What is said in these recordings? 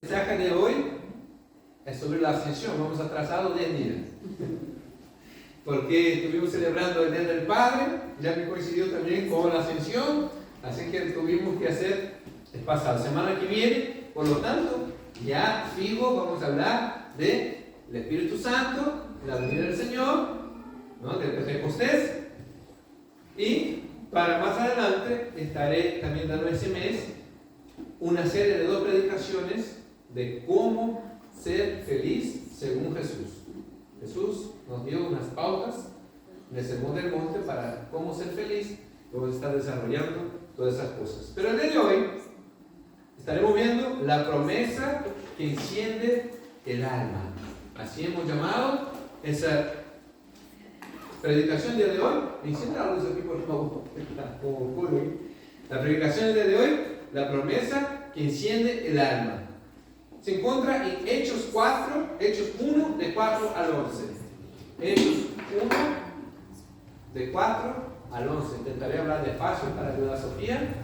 El mensaje de hoy es sobre la ascensión. Vamos atrasados 10 días. Porque estuvimos celebrando el Día del Padre, ya que coincidió también con la ascensión, así que tuvimos que hacer el pasado. Semana que viene, por lo tanto, ya fijo, vamos a hablar del Espíritu Santo, la venida del Señor, ¿no? Del Pentecostés. Y para más adelante estaré también dando ese mes una serie de 2 predicaciones de cómo ser feliz según Jesús. Jesús nos dio unas pautas en el Sermón del Monte para cómo ser feliz. Vamos a estar desarrollando todas esas cosas. Pero el día de hoy estaremos viendo la promesa que enciende el alma. Así hemos llamado esa predicación del día de hoy. Enciende la luz aquí, por favor. La predicación del día de hoy, la promesa que enciende el alma. Se encuentra en Hechos 1, de 4 al 11. Hechos 1, de 4 al 11. Intentaré hablar despacio para ayudar a Sofía.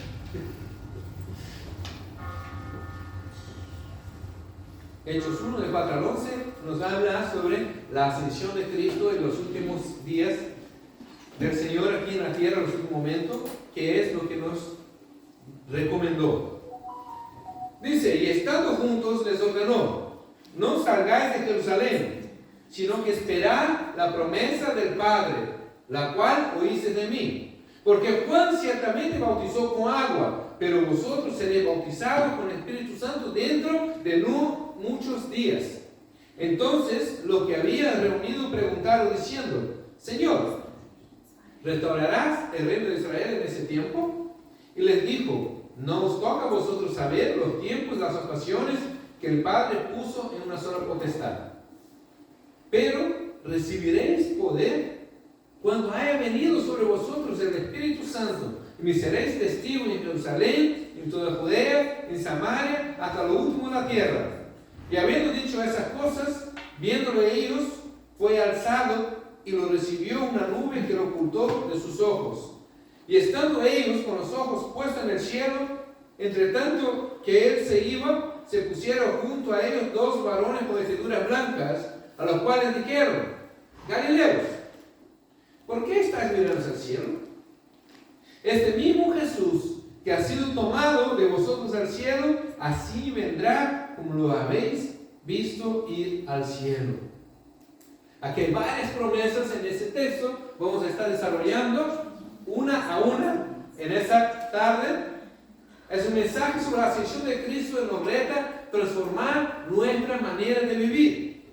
Hechos 1, de 4 al 11, nos habla sobre la ascensión de Cristo en los últimos días del Señor aquí en la tierra, en los últimos momentos, que es lo que nos recomendó. Dice, y estando juntos les ordenó, no salgáis de Jerusalén, sino que esperad la promesa del Padre, la cual oísteis de mí. Porque Juan ciertamente bautizó con agua, pero vosotros seréis bautizados con el Espíritu Santo dentro de no muchos días. Entonces los que habían reunido preguntaron diciendo, Señor, ¿restaurarás el reino de Israel en ese tiempo? Y les dijo, no os toca a vosotros saber los tiempos, las ocasiones que el Padre puso en una sola potestad. Pero recibiréis poder cuando haya venido sobre vosotros el Espíritu Santo, y me seréis testigos en Jerusalén, en toda Judea, en Samaria, hasta lo último de la tierra. Y habiendo dicho esas cosas, viéndolo ellos, fue alzado y lo recibió una nube que lo ocultó de sus ojos. Y estando ellos con los ojos puestos en el cielo, entre tanto que él se iba, se pusieron junto a ellos 2 varones con vestiduras blancas, a los cuales dijeron, Galileos, ¿por qué estáis mirando hacia el cielo? Este mismo Jesús que ha sido tomado de vosotros al cielo, así vendrá como lo habéis visto ir al cielo. Aquí hay varias promesas en ese texto, vamos a estar desarrollando una a una en esta tarde. Es un mensaje sobre la ascensión de Cristo que nos reta transformar nuestra manera de vivir.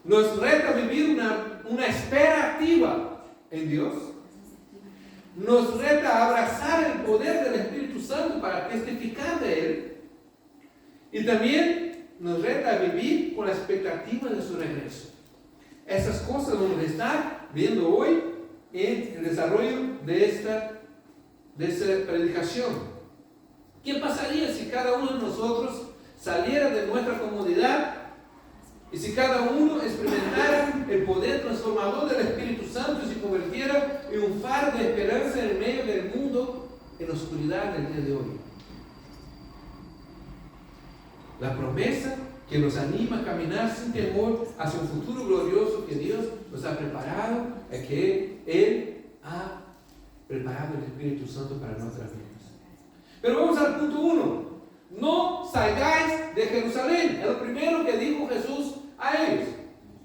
Nos reta vivir una espera activa en Dios. Nos reta abrazar el poder del Espíritu Santo para testificar de Él. Y también nos reta a vivir con la expectativa de su regreso. Esas cosas vamos a estar viendo hoy en el desarrollo de esta predicación. ¿Qué pasaría si cada uno de nosotros saliera de nuestra comodidad y si cada uno experimentara el poder transformador del Espíritu Santo y se convirtiera en un faro de esperanza en el medio del mundo en la oscuridad del día de hoy? La promesa que nos anima a caminar sin temor hacia un futuro glorioso que Dios nos ha preparado, es que Él ha preparado el Espíritu Santo para nuestras vidas. Pero vamos al punto 1. No salgáis de Jerusalén. Es lo primero que dijo Jesús a ellos.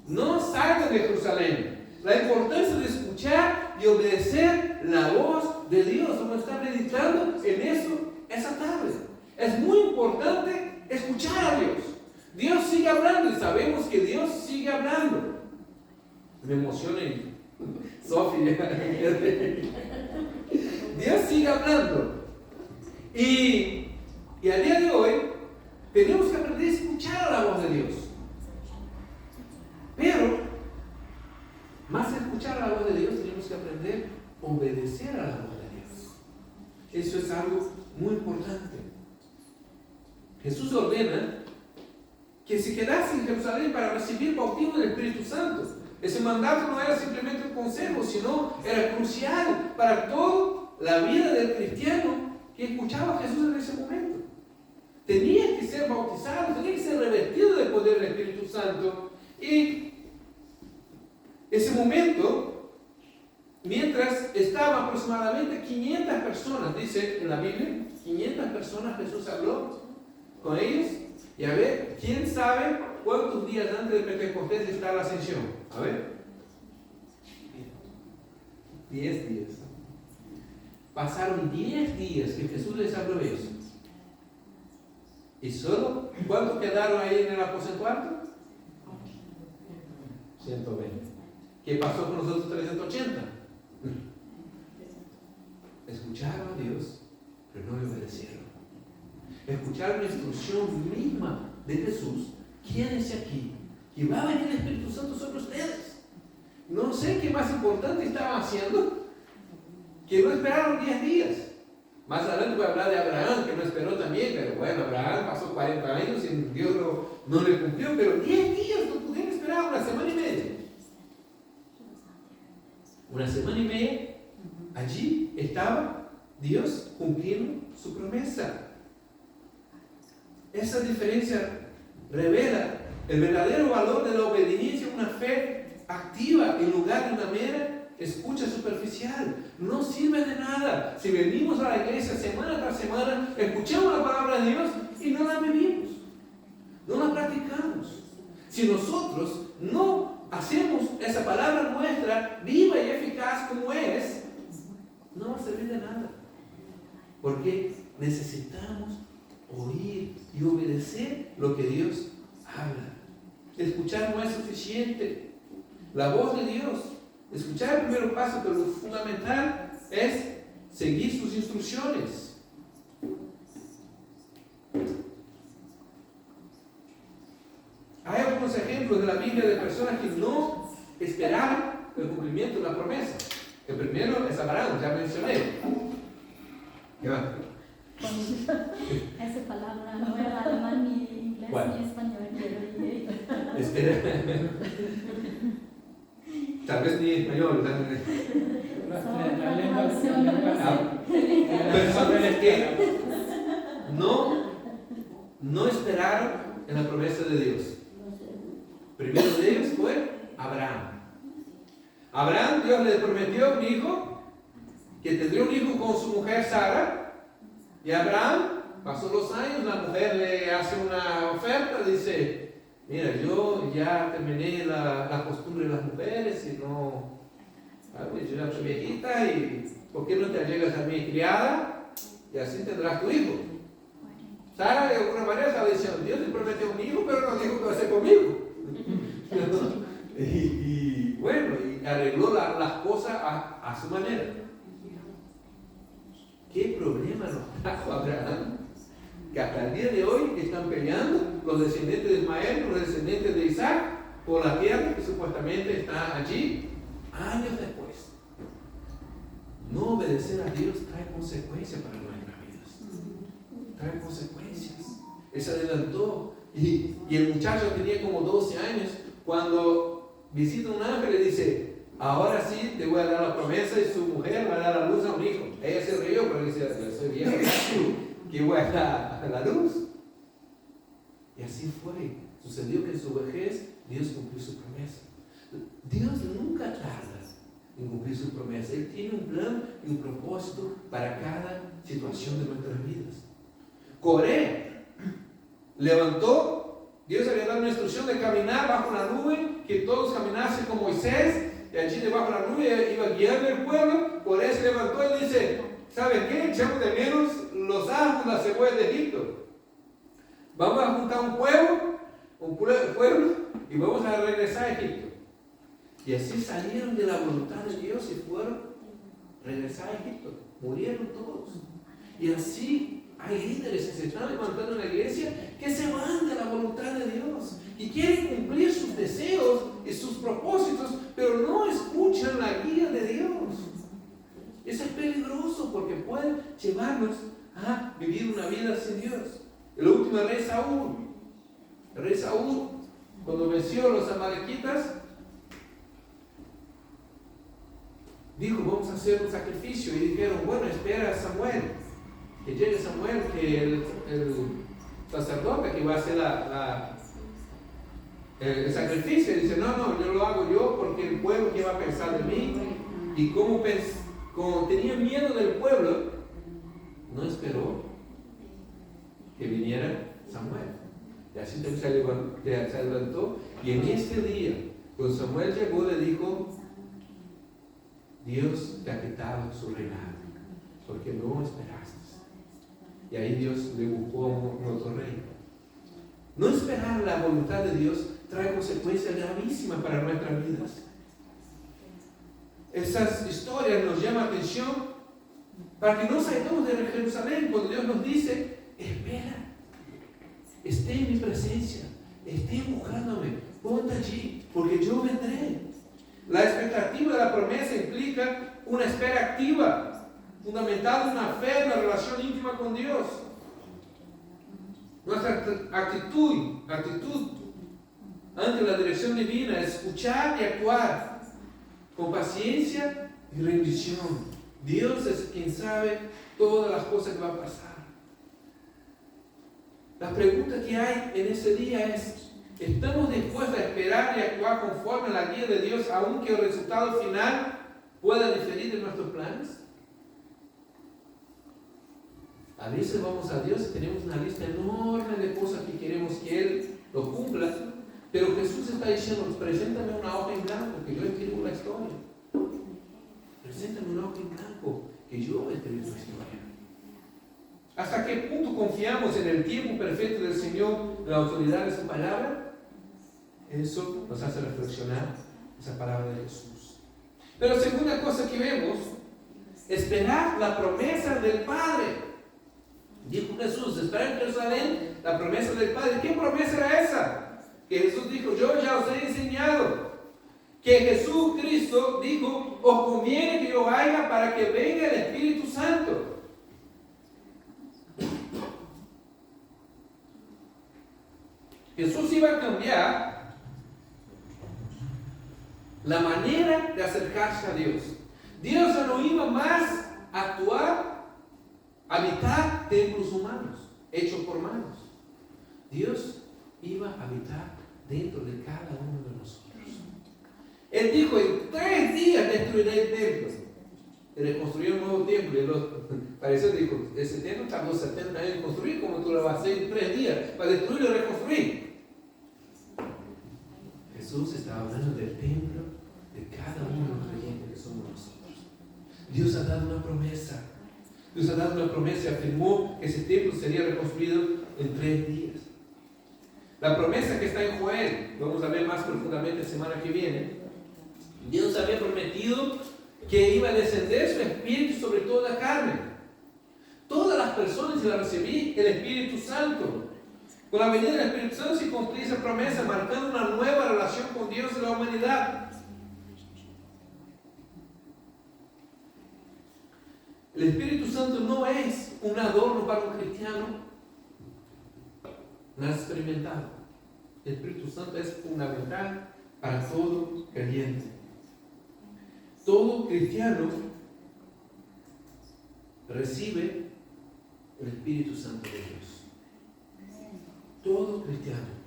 No salgan de Jerusalén. La importancia de escuchar y obedecer la voz de Dios. Vamos a estar meditando en eso esa tarde. Es muy importante escuchar a Dios. Dios sigue hablando y sabemos que Dios sigue hablando. Me emociona, Sofía. Dios sigue hablando. Y a día de hoy tenemos que aprender a escuchar a la voz de Dios. Pero, más que escuchar a la voz de Dios, tenemos que aprender a obedecer a la voz de Dios. Eso es algo muy importante. Jesús ordena que se quedase en Jerusalén para recibir el bautismo del Espíritu Santo. Ese mandato no era simplemente un consejo, sino era crucial para toda la vida del cristiano que escuchaba a Jesús en ese momento. Tenía que ser ser bautizados, tenían que ser revestidos del poder del Espíritu Santo. Y ese momento, mientras estaban aproximadamente 500 personas, dice en la Biblia, 500 personas Jesús habló con ellos. Y a ver, ¿quién sabe cuántos días antes de Pentecostés está la ascensión? A ver. 10 días. Pasaron 10 días que Jesús les habló eso. ¿Y solo cuántos quedaron ahí en el aposento alto? 120. ¿Qué pasó con los otros 380? Escucharon a Dios, pero no le obedecieron. Escucharon la instrucción misma de Jesús. Quédense aquí, que va a venir el Espíritu Santo sobre ustedes. No sé qué más importante estaban haciendo, que no esperaron 10 días. Más adelante voy a hablar de Abraham, que no esperó también, pero bueno, Abraham pasó 40 años y Dios no le cumplió, pero 10 días no pudieron esperar, una semana y media. Una semana y media, allí estaba Dios cumpliendo su promesa. Esa diferencia revela el verdadero valor de la obediencia, una fe activa en lugar de una mera escucha superficial. No sirve de nada si venimos a la iglesia semana tras semana, escuchamos la palabra de Dios y no la vivimos, no la practicamos. Si nosotros no hacemos esa palabra nuestra viva y eficaz como es, no va a servir de nada, porque necesitamos oír y obedecer lo que Dios habla. Escuchar no es suficiente. La voz de Dios, escuchar el primer paso, pero lo fundamental es seguir sus instrucciones. Hay algunos ejemplos de la Biblia de personas que no esperaban el cumplimiento de la promesa. El primero es Abraham, ya mencioné. ¿Qué va? Esa palabra no era alemán ni inglés ni español, Espera. Tal vez ni español. Personas que no esperaron en la promesa de Dios. Primero de ellos fue Abraham. Abraham, Dios le prometió un hijo, que tendría un hijo con su mujer Sara. Y Abraham, pasó los años, la mujer le hace una oferta, dice, mira, yo ya terminé la costumbre de las mujeres y no, yo ya soy viejita y ¿por qué no te allegas a mi criada? Y así tendrás tu hijo. Sara de alguna manera estaba diciendo, Dios te prometió un hijo, pero no dijo que va a ser conmigo. y bueno, y arregló las cosas a su manera. ¿Qué problema nos trajo Abraham? Que hasta el día de hoy están peleando los descendientes de Ismael, los descendientes de Isaac, por la tierra que supuestamente está allí, años después. No obedecer a Dios trae consecuencias para nuestras vidas. Trae consecuencias. Él se adelantó y el muchacho tenía como 12 años cuando visita un ángel y le dice, ahora sí te voy a dar la promesa y su mujer va a dar a luz a un hijo. Ella se rió porque dice, yo soy vieja, que voy a dar a la luz. Y así fue. Sucedió que en su vejez Dios cumplió su promesa. Dios nunca tarda en cumplir su promesa. Él tiene un plan y un propósito para cada situación de nuestras vidas. Coré levantó, Dios había dado una instrucción de caminar bajo la nube, que todos caminasen con Moisés. Y allí debajo de la nube iba guiando el pueblo. Por eso levantó y dice, ¿saben qué? Echamos de menos los ajos, las cebollas de Egipto. Vamos a juntar un pueblo y vamos a regresar a Egipto. Y así salieron de la voluntad de Dios y fueron a regresar a Egipto. Murieron todos. Y así hay líderes que se están levantando en la iglesia que se van de la voluntad de Dios y quieren cumplir sus deseos y sus propósitos, pero no escuchan la guía de Dios. Eso es peligroso porque puede llevarnos a vivir una vida sin Dios. El último rey Saúl. El rey Saúl, cuando venció a los amalequitas, dijo, vamos a hacer un sacrificio. Y dijeron, bueno, espera a Samuel. Que llegue Samuel, que sacerdote que va a hacer el sacrificio. Y dice, no, yo lo hago yo porque el pueblo que va a pensar de mí. Y como tenía miedo del pueblo, no esperó que viniera Samuel. Y así se levantó. Y en este día, cuando Samuel llegó, le dijo, Dios te ha quitado su reinado, porque no esperaste. Y ahí Dios le buscó un otro rey. No esperar la voluntad de Dios trae consecuencias gravísimas para nuestras vidas. Esas historias nos llaman la atención para que no salgamos de Jerusalén cuando Dios nos dice, espera, esté en mi presencia, esté buscándome, ponte allí, porque yo vendré. La expectativa de la promesa implica una espera activa, fundamentada en una fe, una relación íntima con Dios. Nuestra actitud ante la dirección divina es escuchar y actuar con paciencia y rendición. Dios es quien sabe todas las cosas que va a pasar. La pregunta que hay en ese día es, ¿estamos dispuestos a esperar y actuar conforme a la guía de Dios, aunque el resultado final pueda diferir de nuestros planes? A veces vamos a Dios y tenemos una lista enorme de cosas que queremos que Él lo cumpla, pero Jesús está diciendo, preséntame una hoja en blanco, que yo escribo la historia. Preséntame una hoja en blanco, que yo escribo la historia. ¿Hasta qué punto confiamos en el tiempo perfecto del Señor, en la autoridad de su palabra? Eso nos hace reflexionar esa palabra de Jesús. Pero segunda cosa que vemos, esperar la promesa del Padre. Dijo Jesús, espera en Jerusalén la promesa del Padre. ¿Qué promesa era esa? Que Jesús dijo, yo ya os he enseñado. Que Jesucristo dijo, os conviene que yo vaya para que venga el Espíritu Santo. Jesús iba a cambiar la manera de acercarse a Dios. Dios ya no iba más a actuar, habitar templos humanos, hechos por manos. Dios iba a habitar dentro de cada uno de nosotros. Él dijo, en 3 días destruiré el templo. Y reconstruyó un nuevo templo. Y pareció que dijo, ese templo tardó 70 años en construir, como tú lo vas a hacer en 3 días, para destruirlo y reconstruir. Jesús estaba hablando del templo de cada uno de los creyentes que somos nosotros. Dios ha dado una promesa. Dios ha dado una promesa y afirmó que ese templo sería reconstruido en 3 días. La promesa que está en Joel, vamos a ver más profundamente la semana que viene. Dios había prometido que iba a descender su espíritu sobre toda la carne. Todas las personas iban a recibir el Espíritu Santo. Con la venida del Espíritu Santo se cumple esa promesa, marcando una nueva relación con Dios y la humanidad. El Espíritu Santo no es un adorno para un cristiano nada experimentado. El Espíritu Santo es fundamental para todo creyente. Todo cristiano recibe el Espíritu Santo de Dios. Todo cristiano.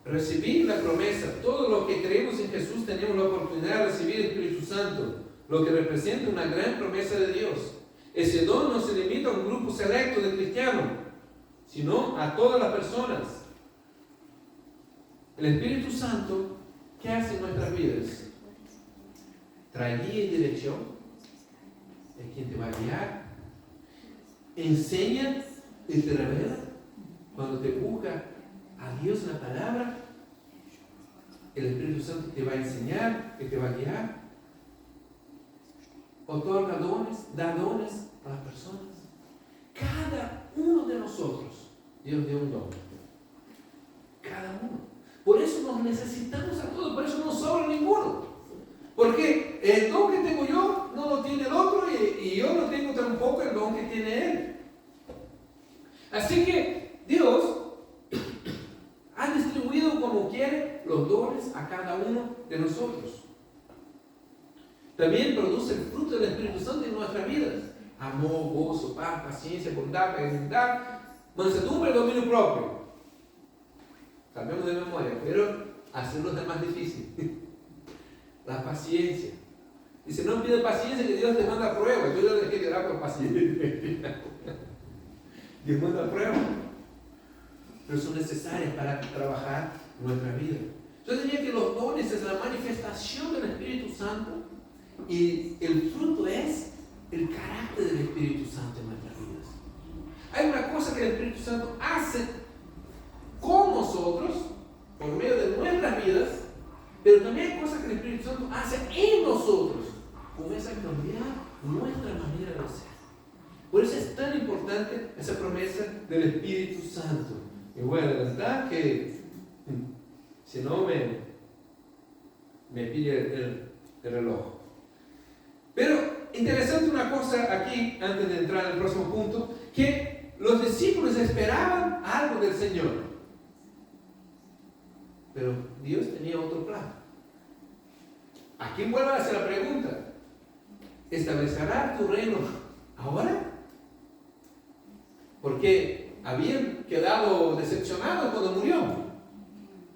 Recibir la promesa. Todos los que creemos en Jesús tenemos la oportunidad de recibir el Espíritu Santo, lo que representa una gran promesa de Dios. Ese don no se limita a un grupo selecto de cristianos, sino a todas las personas. El Espíritu Santo, ¿qué hace en nuestras vidas? Trae guía y dirección. Es quien te va a guiar. Enseña y te revela. Cuando te busca a Dios en la palabra, el Espíritu Santo te va a enseñar y te va a guiar. Otorga dones, da dones a las personas. Cada uno de nosotros, Dios dio un don. Cada uno. Por eso nos necesitamos a todos, por eso no sobra ninguno. Porque el don que tengo yo no lo tiene el otro y yo no tengo tampoco el don que tiene él. Así que Dios ha distribuido como quiere los dones a cada uno de nosotros. También produce el fruto del Espíritu Santo en nuestras vidas. amor, gozo, paz, paciencia, bondad, benignidad, mansedumbre, dominio propio. Sabemos de memoria, pero hacerlo es más difícil. La paciencia. Dice, no pide paciencia que Dios te manda pruebas. Yo le dejé de dar por paciencia. Dios manda pruebas. Pero son necesarias para trabajar nuestra vida. Yo diría que los dones es la manifestación del Espíritu Santo y el fruto es el carácter del Espíritu Santo en nuestras vidas. Hay una cosa que el Espíritu Santo hace con nosotros, por medio de nuestras vidas, pero también hay cosas que el Espíritu Santo hace en nosotros, comienza a cambiar nuestra manera de ser. Por eso es tan importante esa promesa del Espíritu Santo. Y voy a adelantar que si no me pide el reloj. Pero interesante una cosa aquí, antes de entrar al próximo punto, que los discípulos esperaban algo del Señor. Pero Dios tenía otro plan. Aquí vuelve a hacer la pregunta: ¿establecerá tu reino ahora? Porque habían quedado decepcionados cuando murió.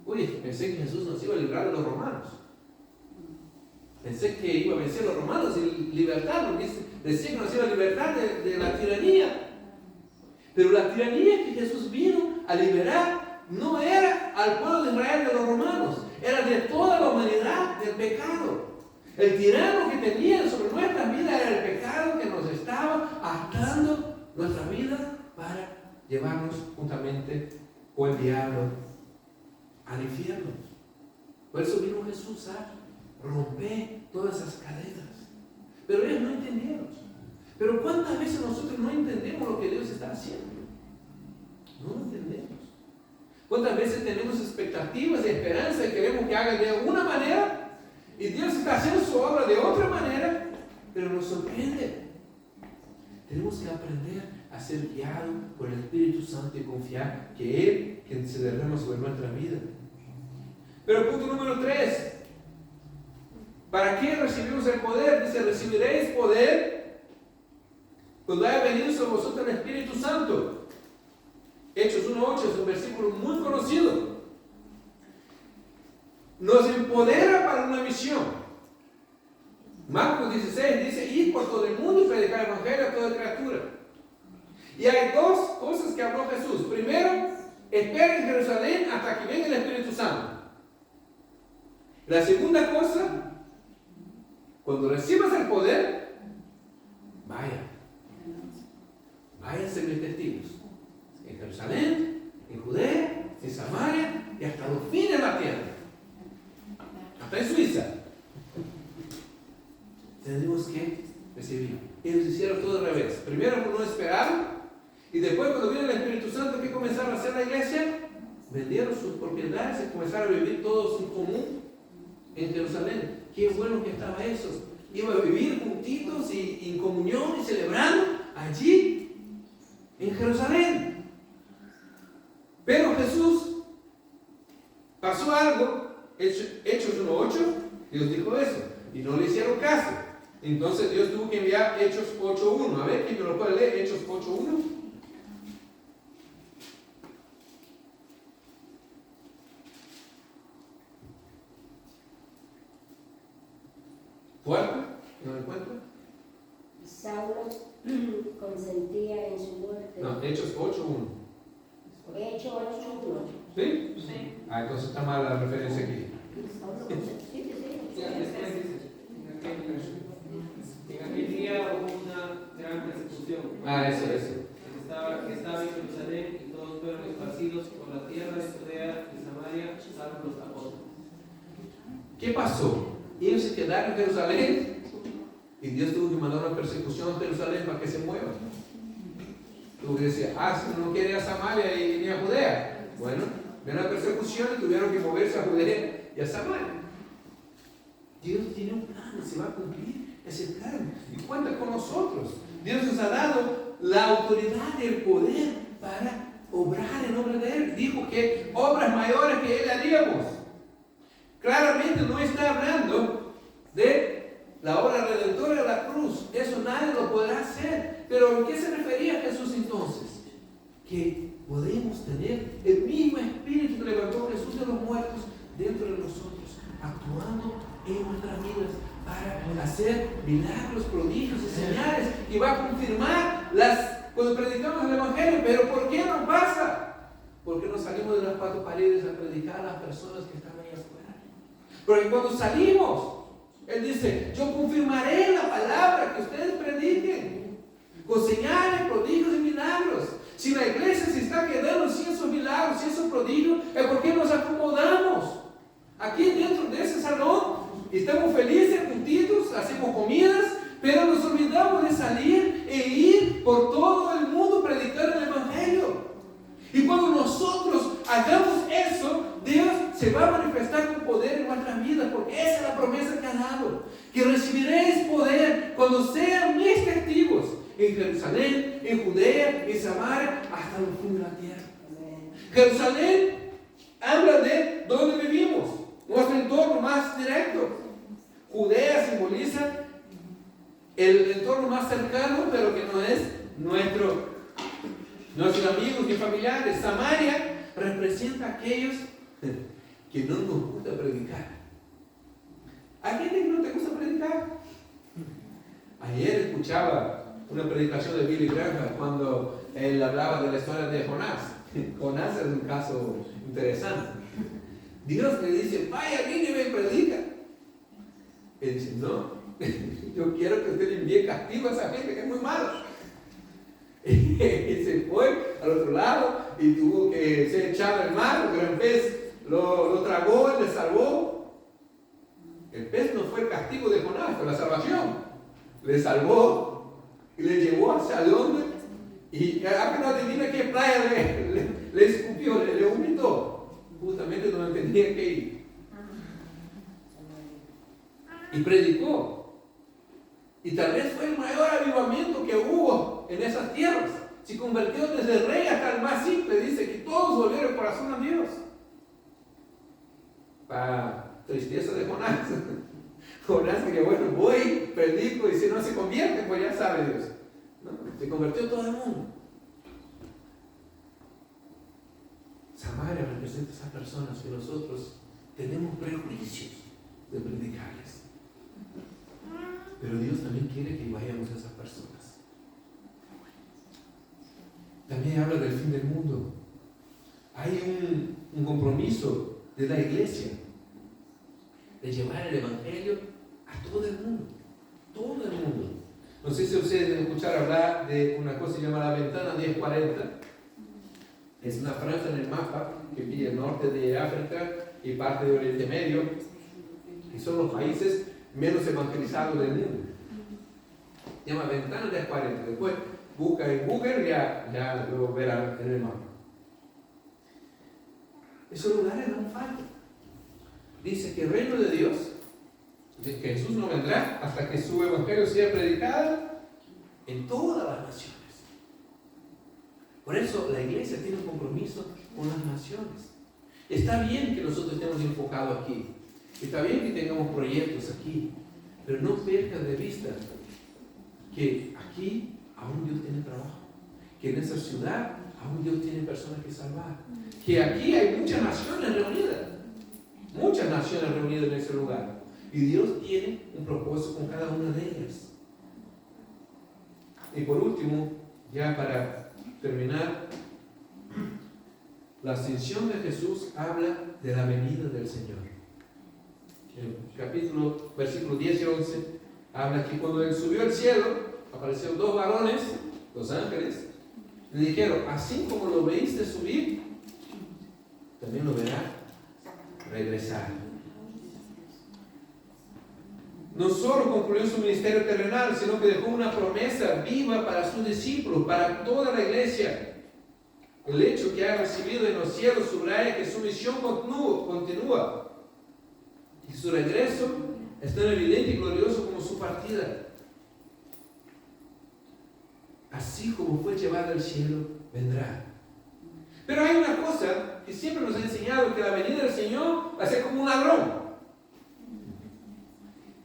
Uy, pensé que Jesús nos iba a librar de los romanos. Pensé que iba a vencer a los romanos y libertarlos. Decía que nos iba a libertar de la tiranía. Pero la tiranía que Jesús vino a liberar no era al pueblo de Israel de los romanos, era de toda la humanidad del pecado. El tirano que tenían sobre nuestra vida era el pecado que nos estaba atando nuestra vida para llevarnos juntamente con el diablo al infierno. Por eso vino Jesús a romper todas esas cadenas. Pero ellos no entendieron. Pero ¿cuántas veces nosotros no entendemos lo que Dios está haciendo? No lo entendemos. ¿Cuántas veces tenemos expectativas y esperanza y queremos que haga de una manera y Dios está haciendo su obra de otra manera, pero nos sorprende? Tenemos que aprender a ser guiados por el Espíritu Santo y confiar que Él quien se derrama sobre nuestra vida. Pero punto número 3. ¿Para qué recibimos el poder? Dice, recibiréis poder cuando haya venido sobre vosotros el Espíritu Santo. Hechos 1:8 es un versículo muy conocido. Nos empodera para una misión. Marcos 16 dice, ir por todo el mundo y predicar el evangelio a toda criatura. Y hay dos cosas que habló Jesús. Primero, espera en Jerusalén hasta que venga el Espíritu Santo. La segunda cosa, cuando recibas el poder, vaya a ser mis testigos. En Jerusalén, en Judea, en Samaria y hasta los fines de la tierra. Hasta en Suiza. Tenemos que recibir. Ellos hicieron todo al revés. Primero no esperaron y después cuando vino el Espíritu Santo, ¿qué comenzaron a hacer la iglesia? Vendieron sus propiedades y comenzaron a vivir todos en común en Jerusalén. Qué bueno que estaba eso. Iban a vivir juntitos y en comunión y celebrando allí en Jerusalén. Pero Jesús pasó algo, Hechos 1:8, Dios dijo eso, y no le hicieron caso. Entonces Dios tuvo que enviar Hechos 8:1. A ver, ¿quién me lo puede leer? Hechos 8:1. ¿Fuerte? ¿No lo encuentro? Saulo consentía en su muerte. No, Hechos 8:1. Hechos 8:1. ¿Sí? Sí. Ah, entonces está mal la referencia aquí. En aquel día hubo una gran persecución. Eso. Que estaba en Jerusalén y todos fueron esparcidos por la tierra de Judea y Samaria, salvo los apóstoles. ¿Qué pasó? Ellos se quedaron en Jerusalén y Dios tuvo que mandar una persecución a Jerusalén para que se muevan. Tuvo que decir, si no quiere ir a Samaria ni a Judea. Bueno, vino la persecución y tuvieron que moverse a Judea y a Samaria. Dios tiene un plan y se va a cumplir ese plan. Y cuenta con nosotros. Dios nos ha dado la autoridad y el poder para obrar en nombre de Él. Dijo que obras mayores que Él haríamos. Claramente no está hablando de la obra redentora de la cruz. Eso nadie lo podrá hacer. Pero ¿a qué se refería Jesús entonces? Que podemos tener el mismo espíritu que levantó Jesús de los muertos dentro de nosotros, actuando en nuestras vidas para hacer milagros, prodigios y señales, y va a confirmar cuando predicamos el Evangelio. Pero ¿por qué no pasa? Porque no salimos de las cuatro paredes a predicar a las personas que están ahí afuera. Porque cuando salimos, Él dice: yo confirmaré la palabra que ustedes prediquen, con señales, prodigios y milagros. Si la iglesia se está quedando sin esos milagros, sin esos prodigios, es porque nos acomodamos aquí dentro de ese salón. Estamos felices, juntitos, hacemos comidas, pero nos olvidamos de salir e ir por todo el mundo predicando el Evangelio. Y cuando nosotros hagamos eso, Dios se va a manifestar con poder en nuestras vidas, porque esa es la promesa que ha dado, que recibiréis poder cuando sean mis testigos en Jerusalén, en Judea, en Samaria, hasta los fin de la tierra. Jerusalén habla de donde vivimos, nuestro entorno más directo. Judea simboliza el entorno más cercano, pero que no es nuestros amigos ni familiares. Samaria representa a aquellos que no nos gusta predicar. ¿A quién que no te gusta predicar? Ayer escuchaba una predicación de Billy Graham cuando él hablaba de la historia de Jonás. Jonás es un caso interesante. Dios le dice: vaya a Nínive y predica. Él dice: no, yo quiero que usted le envíe castigo a esa gente que es muy mala. Y se fue al otro lado y tuvo que ser echado al mar. El gran pez lo tragó y le salvó. El pez no fue el castigo de Jonás, fue la salvación. Le salvó y le llevó hacia dónde. Y apenas adivina qué playa le escupió, le vomitó, justamente donde tenía que ir. Y predicó. Y tal vez fue el mayor avivamiento que hubo en esas tierras. Se convirtió desde el rey hasta el más simple. Dice que todos volvieron el corazón a Dios. Para tristeza de Jonás. Jonás que bueno, voy, predico, y si no se convierte, pues ya sabe Dios. ¿No? Se convirtió todo el mundo. Samaria representa a esas personas que nosotros tenemos prejuicios de predicarles. Pero Dios también quiere que vayamos a esas personas. También habla del fin del mundo. Hay un compromiso de la iglesia de llevar el Evangelio a todo el mundo. Todo el mundo. No sé si ustedes han escuchado hablar de una cosa llamada la ventana 1040. Es una franja en el mapa que pilla el norte de África y parte de Oriente Medio. Y son los países menos evangelizados del mundo. Se llama ventana 1040. Después busca en Google, ya lo verán en el mapa. Esos lugares no faltan. Dice que el reino de Dios, que Jesús no vendrá hasta que su evangelio sea predicado en todas las naciones. Por eso la iglesia tiene un compromiso con las naciones. Está bien que nosotros estemos enfocados aquí. Está bien que tengamos proyectos aquí. Pero no pierdan de vista que aquí aún Dios tiene trabajo. Que en esa ciudad aún Dios tiene personas que salvar. Que aquí hay muchas naciones reunidas. Muchas naciones reunidas en ese lugar. Y Dios tiene un propósito con cada una de ellas. Y por último, ya para terminar, la ascensión de Jesús habla de la venida del Señor. En versículos 10 y 11, habla que cuando Él subió al cielo, aparecieron dos varones, los ángeles, le dijeron: así como lo veiste subir, también lo verá regresar. No solo concluyó su ministerio terrenal, sino que dejó una promesa viva para sus discípulos, para toda la iglesia. El hecho que ha recibido en los cielos subraya que su misión continúa. Y su regreso es tan evidente y glorioso como su partida. Así como fue llevado al cielo, vendrá. Pero hay una cosa que siempre nos ha enseñado, que la venida del Señor va a ser como un ladrón.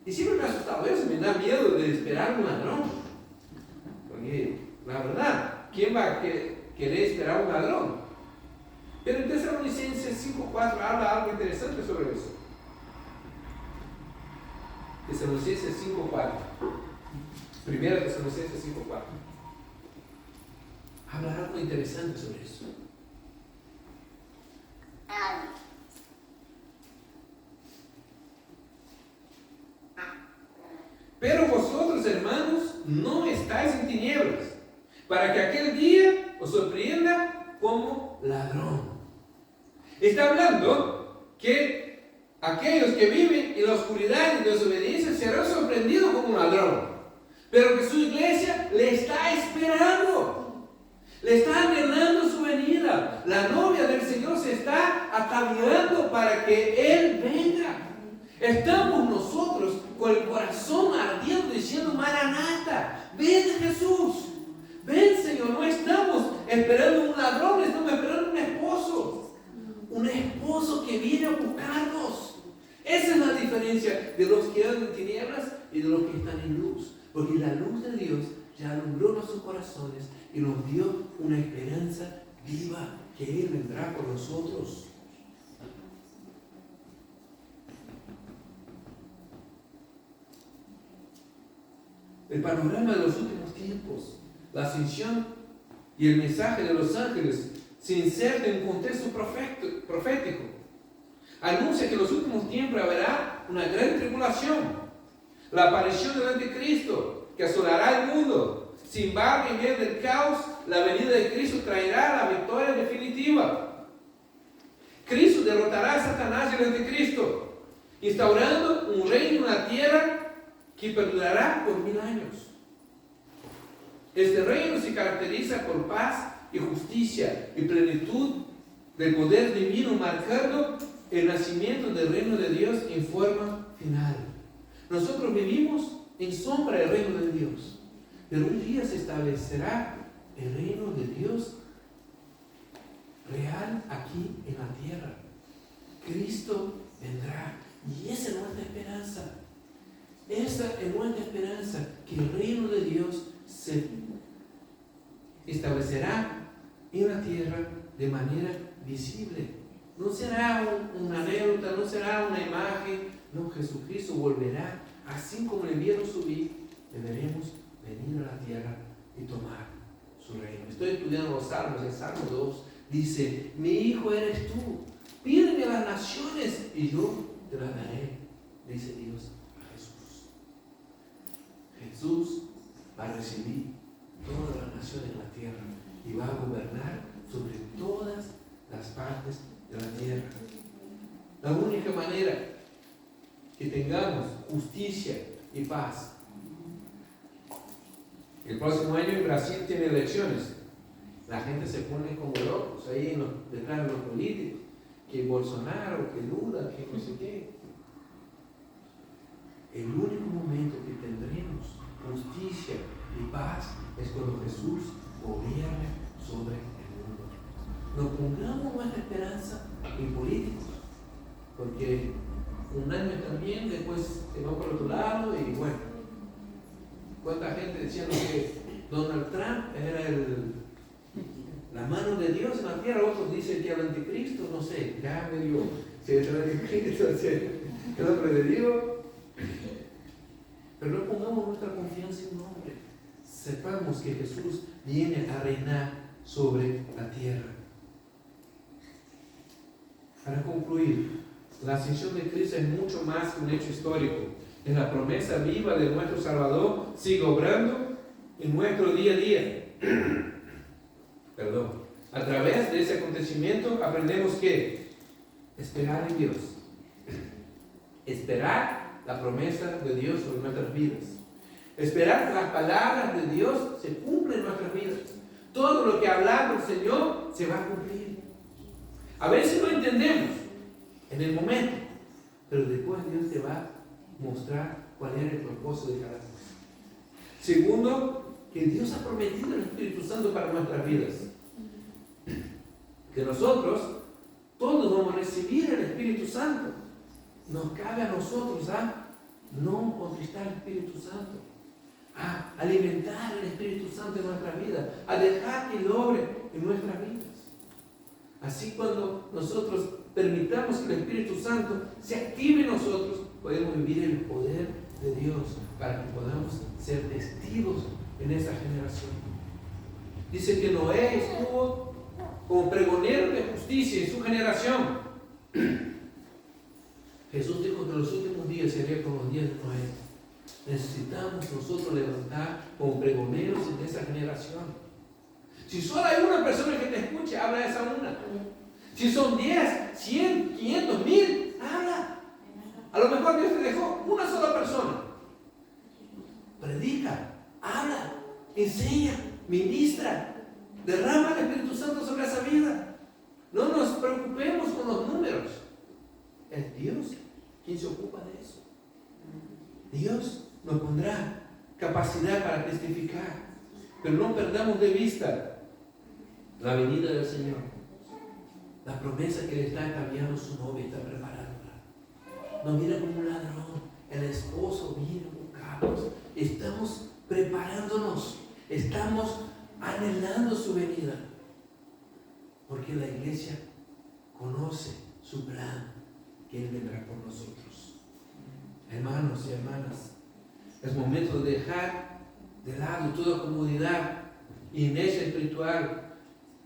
Y siempre me ha asustado eso, me da miedo de esperar un ladrón. Porque, la verdad, ¿quién va a querer esperar un ladrón? Pero en Tesalonicenses 5:4 habla algo interesante sobre eso. Tesalonicenses 5:4. Primera Tesalonicenses 5:4. Habla algo interesante sobre eso. Pero vosotros, hermanos, no estáis en tinieblas, para que aquel día os sorprenda como ladrón. Está hablando que aquellos que viven en la oscuridad y desobediencia serán sorprendidos como un ladrón, pero que su iglesia le está esperando, le está anhelando su venida. La novia del Señor se está ataviando para que Él venga. Estamos nosotros con el corazón ardiendo diciendo: Maranata, ven Jesús, ven Señor. No estamos esperando un ladrón, estamos esperando un esposo que viene a buscarnos. Esa es la diferencia de los que andan en tinieblas y de los que están en luz, porque la luz de Dios ya alumbró nuestros corazones y nos dio una esperanza viva, que Él vendrá por nosotros. El panorama de los últimos tiempos, la ascensión y el mensaje de los ángeles se inserta en un contexto profético. Anuncia que en los últimos tiempos habrá una gran tribulación, la aparición del anticristo que asolará el mundo. Sin embargo, en medio del caos, la venida de Cristo traerá la victoria definitiva. Cristo derrotará a Satanás y el anticristo, instaurando un reino en la tierra que perdurará por 1000 años. Este reino se caracteriza por paz y justicia y plenitud del poder divino, marcando el nacimiento del reino de Dios en forma final. Nosotros vivimos en sombra del reino de Dios, pero un día se establecerá el reino de Dios real aquí en la tierra. Cristo vendrá, y esa es nuestra esperanza. Esta es nuestra esperanza, que el reino de Dios se establecerá en la tierra de manera visible. No será una anécdota, no será una imagen. No, Jesucristo volverá, así como le vieron subir, deberemos venir a la tierra y tomar su reino. Estoy estudiando los Salmos. El Salmo 2 dice: mi hijo eres tú, pídeme a las naciones y yo te las daré, dice Dios a Jesús. Jesús va a recibir todas las naciones de la tierra y va a gobernar sobre todas las partes de la tierra. La única manera que tengamos justicia y paz. El próximo año en Brasil tiene elecciones. La gente se pone como locos ahí detrás de los políticos, que Bolsonaro, que Lula, que no sé qué. El único momento que tendremos justicia y paz es cuando Jesús gobierne sobre el mundo. No pongamos nuestra esperanza en políticos, porque un año también, después se va por otro lado y bueno, cuánta gente diciendo que Donald Trump era la mano de Dios en la tierra. Otros dicen que el anticristo, no sé, ya medio si es el anticristo, si es el hombre de Dios. Pero no pongamos nuestra confianza en un hombre. Sepamos que Jesús viene a reinar sobre la tierra. Para concluir, la ascensión de Cristo es mucho más que un hecho histórico. Es la promesa viva de nuestro Salvador, sigue obrando en nuestro día a día. Perdón. A través de ese acontecimiento aprendemos que esperar en Dios, esperar la promesa de Dios sobre nuestras vidas, esperar que las palabras de Dios se cumplan en nuestras vidas. Todo lo que ha hablado el Señor se va a cumplir. A veces no entendemos en el momento, pero después Dios te va a mostrar cuál era el propósito de cada cosa. Segundo, que Dios ha prometido el Espíritu Santo para nuestras vidas. Que nosotros todos vamos a recibir el Espíritu Santo. Nos cabe a nosotros a no contristar al Espíritu Santo, a alimentar el Espíritu Santo en nuestra vida, a dejar que Él obre en nuestras vidas. Así, cuando nosotros permitamos que el Espíritu Santo se active en nosotros, podemos vivir el poder de Dios para que podamos ser testigos en esta generación. Dice que Noé estuvo como pregonero de justicia en su generación. Jesús dijo que los últimos días serían como los días de Noé. Necesitamos nosotros levantar como pregoneros en esa generación. Si solo hay una persona que te escuche, habla de esa una. Si son 10, 100, 500, 1000, habla. A lo mejor Dios te dejó una sola persona. Predica, habla, enseña, ministra, derrama el Espíritu Santo sobre esa vida. No nos preocupemos con los números. Es Dios quien se ocupa de eso. Dios nos pondrá capacidad para testificar, pero no perdamos de vista la venida del Señor, la promesa que le está enviando su novia, está preparándola. No mira como un ladrón, el esposo viene a buscarnos. Estamos preparándonos, estamos anhelando su venida, porque la iglesia conoce su plan, que Él vendrá por nosotros. Hermanos y hermanas, es momento de dejar de lado toda comodidad y inercia espiritual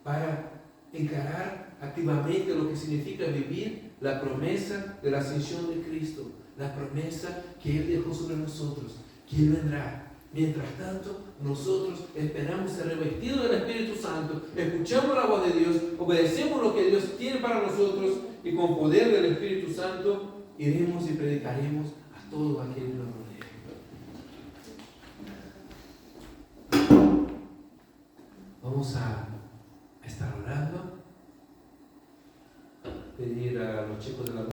para encarar activamente lo que significa vivir la promesa de la ascensión de Cristo, la promesa que Él dejó sobre nosotros, que Él vendrá. Mientras tanto, nosotros esperamos ser revestidos del Espíritu Santo, escuchamos la voz de Dios, obedecemos lo que Dios tiene para nosotros y con poder del Espíritu Santo iremos y predicaremos a todo aquel que nos rodea. Vamos a estar orando, pedir a los chicos de la